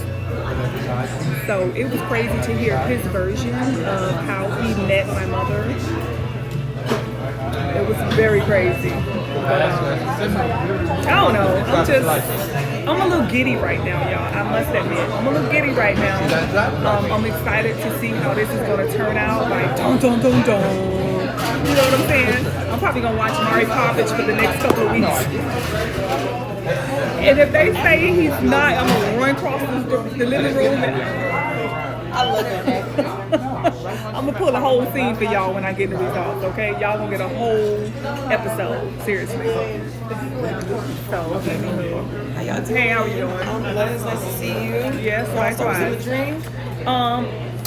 So it was crazy to hear his version of how he met my mother. It was very crazy. But, I don't know. I'm a little giddy right now, y'all. I must admit. I'm a little giddy right now. I'm excited to see how this is going to turn out. Like, dun, dun, dun, dun. You know what I'm saying? I'm probably going to watch Mari Povich for the next couple of weeks. And if they say he's not, I'm going to run across the living room and I love it. I'm gonna pull a whole scene for y'all when I get the results, okay? Y'all gonna get a whole episode, seriously. So, How y'all doing? hey, how are you doing? It's nice to see you. Yes, What's likewise. the drink?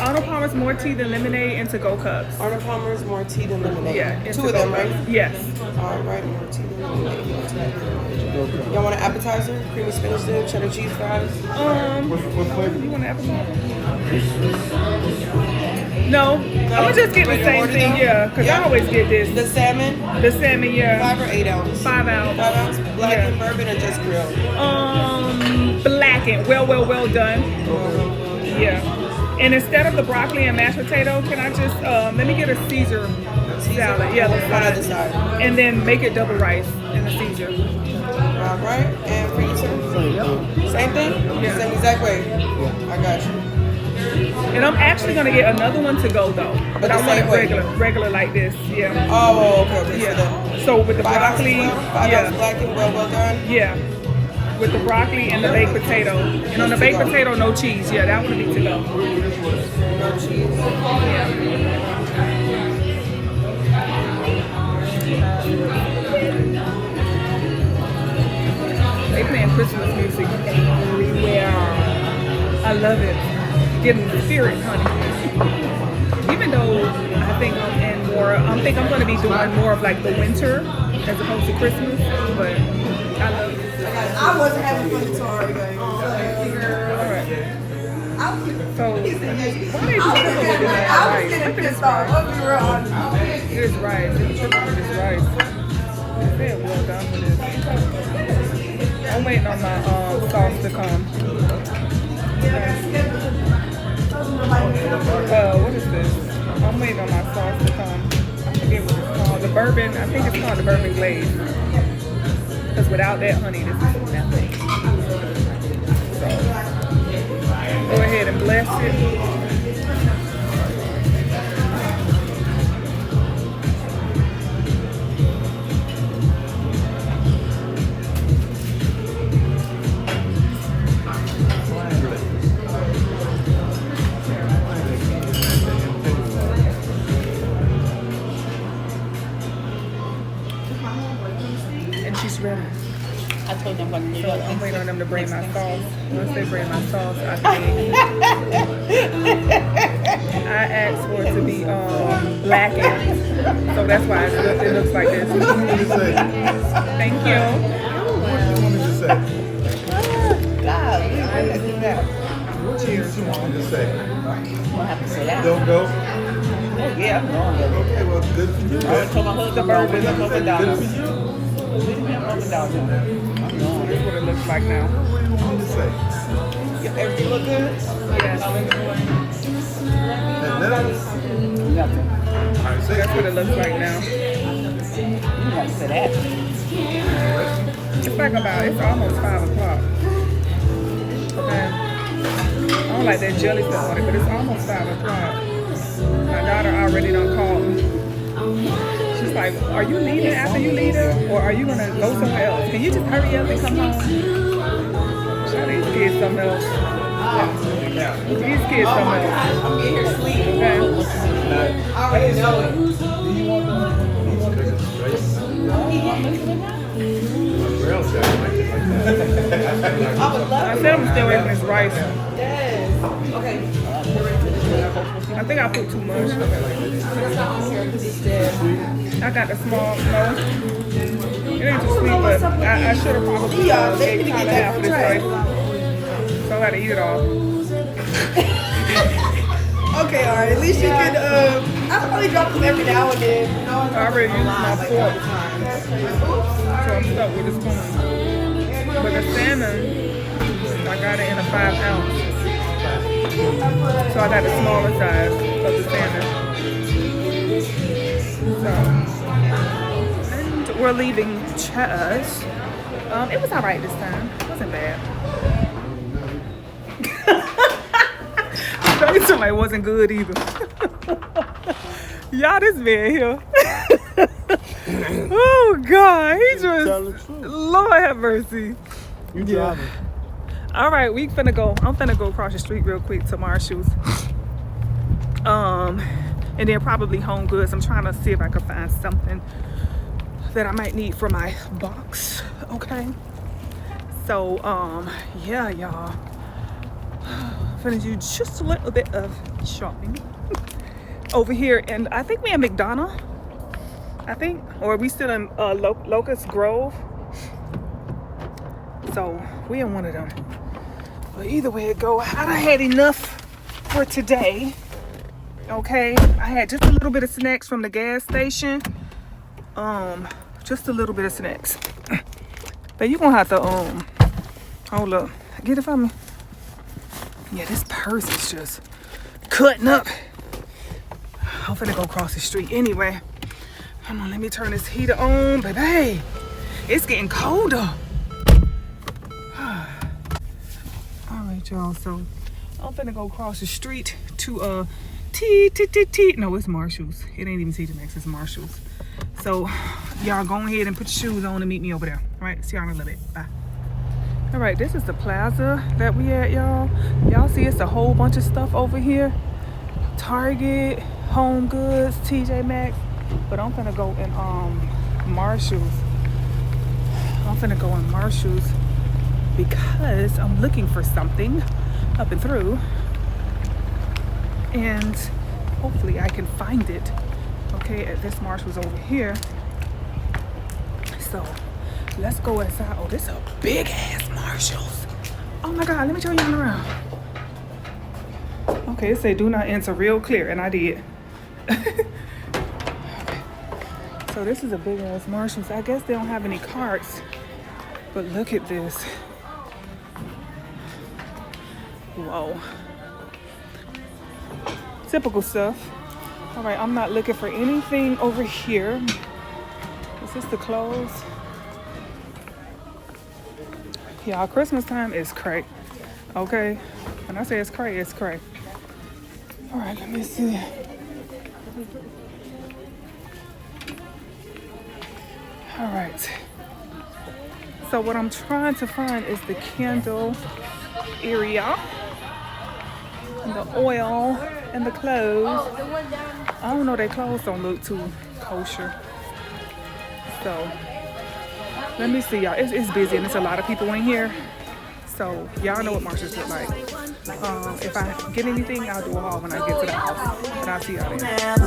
Arnold Palmer's more tea than lemonade and to-go cups. Arnold Palmer's more tea than lemonade. Yeah, and Two of them, to-go right? cups. Yes. All right, more tea than lemonade. Y'all want an appetizer? Creamy spinach dip, cheddar cheese fries? You want an appetizer? No, I'm gonna just get the same thing, yeah, because I always get this. The salmon? The salmon, yeah. 5 or 8 ounce? 5 ounce. 5 ounce? Black Yeah. and bourbon or just grilled? Blackened. Well done. Yeah. And instead of the broccoli and mashed potato, can I just let me get a Caesar salad? Yeah, the On the other side. and then make it double rice in the Caesar. All right. And for you, sir? Same thing? Yeah. Same exact way? I got you. And I'm actually gonna get another one to go though, but I the want same it way? regular like this. Yeah. Oh, okay. Yeah. So with the 5 broccoli, ounces, 5 yeah, ounce black and well done. yeah. With the broccoli and the baked potato, and on the baked potato, no cheese. Yeah, that one needs to go. No cheese. They playing Christmas music everywhere. I love it. Getting the spirit, honey. Even though I think I'm going to be doing more of like the winter as opposed to Christmas, but I love it. I wasn't having fun until Ari got here. Alright. So, why did you triple with this rice? Look at this rice. This rice. It's triple with this rice. I said well done for this. I'm waiting on my sauce to come. What is this? I'm waiting on my sauce to come. I forget what it's called. The bourbon, I think it's called the bourbon glaze. Because without that honey, this is nothing. So, go ahead and bless it. And she's ready. I told them what to do. So I'm waiting on them to bring my sauce. Once they bring my sauce, I asked for it to be blackened. So that's why it looks like this. Thank you. Cheers. We'll have to say that. Don't go. Oh, yeah, I'm going to. Okay, well, good for you. I told my husband, bourbon. we don't go Good McDonald's. for you. We don't go McDonald's. I'm going. This is what it looks like now. What do you want me to say? Everything look good? Yes. And lettuce? Nothing. All right, say That's what it looks like now. You don't have to say that. It's like it's almost 5 o'clock. Okay. I don't like that jelly stuff on it, but it's almost 5 o'clock. My daughter already done called me. She's like, are you leaving after you leave her? Or are you going to go somewhere else? Can you just hurry up and come home? Show these kids something else. These kids something else. I'm getting here sleep. Okay. I already know it. I would love I said I'm still eating this rice. Yes. Okay. I think I put too much. I got the small, no. It ain't too sweet, but I should have probably ate kind of half of this rice. So I got to eat it all. Okay, alright. At least you can, I probably drop them every now and then. I already used my fork. So I'm stuck with the spoon. But the salmon, I got it in a 5-ounce. So I got the smaller size of the salmon. So, and we're leaving Cheddar's. It was alright this time. It wasn't bad. Somebody wasn't good either. Y'all, this man here. Oh God, he just Lord have mercy. You driving? All right, we finna go. I'm finna go across the street real quick to Marshall's. And then probably Home Goods. I'm trying to see if I can find something that I might need for my box. Okay. So yeah, y'all. Finna do just a little bit of shopping over here, and I think we in McDonough. I think, or are we still in Locust Grove? So we in one of them. But either way it go, I had enough for today. Okay, I had just a little bit of snacks from the gas station. Just a little bit of snacks. But you gonna have to hold up, get it for me. Yeah, this purse is just cutting up. I'm finna go across the street anyway. Come on, let me turn this heater on, baby. It's getting colder. All right, y'all. So I'm finna go across the street to No, it's Marshall's. It ain't even TJ Maxx, it's Marshall's. So y'all go ahead and put your shoes on and meet me over there. All right, see y'all in a little bit. Bye. All right, this is the plaza that we at, y'all. Y'all see it's a whole bunch of stuff over here. Target, Home Goods, TJ Maxx. But I'm finna go in Marshall's. I'm finna go in Marshall's because I'm looking for something up and through. And hopefully I can find it. Okay, at this Marshall's over here. So let's go inside. Oh, this is a big ass Marshall's. Oh my God, let me show you around. Okay, it say do not enter real clear, and I did. Okay. So this is a big ass Marshall's. I guess they don't have any carts, but look at this. Whoa. Typical stuff. All right, I'm not looking for anything over here. Is this the clothes? Y'all, Christmas time is cray. Okay? When I say it's cray, it's cray. All right, let me see. All right. So what I'm trying to find is the candle area, and the oil, and the clothes. I don't know, their clothes don't look too kosher. So let me see, y'all. It's busy and it's a lot of people in here. So y'all know what Marshall's look like. If I get anything, I'll do a haul when I get to the house. But I'll see y'all there.